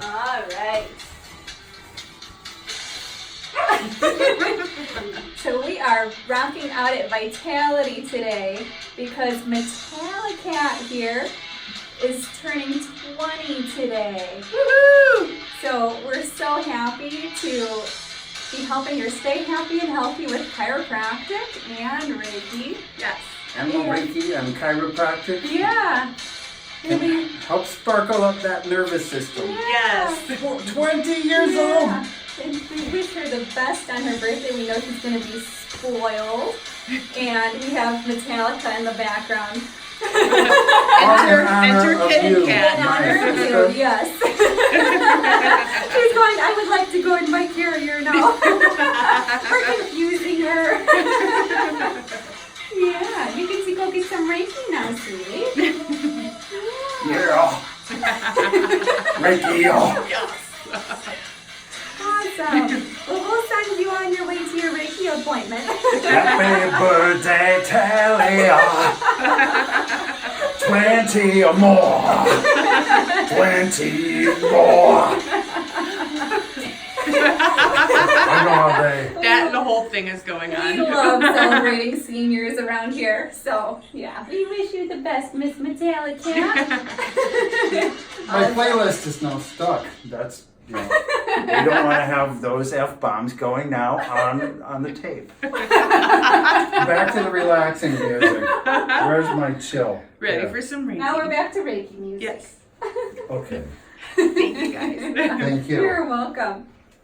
All right. So we are rocking out at Vitality today because Metallicat here is turning 20 today. Woohoo! So we're so happy to be helping her stay happy and healthy with chiropractic and Reiki. Yes. And Reiki and chiropractic. Yeah. And help sparkle up that nervous system. Yes. 20 years old. And we wish her the best on her birthday. We know she's going to be spoiled. And we have Metallica in the background. Enter Kitten In Cat. honor of you, yes. She's going, I would like to go in my carrier now. We're confusing her. Yeah, you can go get some Reiki now, sweetie. Yeah. Reiki. Yes. Awesome. Well, we'll send you on your way to your Reiki appointment. Happy birthday, Talia. 20 or more. 20 more. I know all day. That and the whole thing is going We on. love celebrating seniors around here. So, yeah. We wish you the best, Miss Metallica. My playlist is now stuck. That's, we don't want to have those F-bombs going now on the tape. Back to the relaxing music. Where's my chill? Ready Yeah. for some Reiki. Now we're back to Reiki music. Yes. Okay. Thank you guys. Thank you. You're welcome.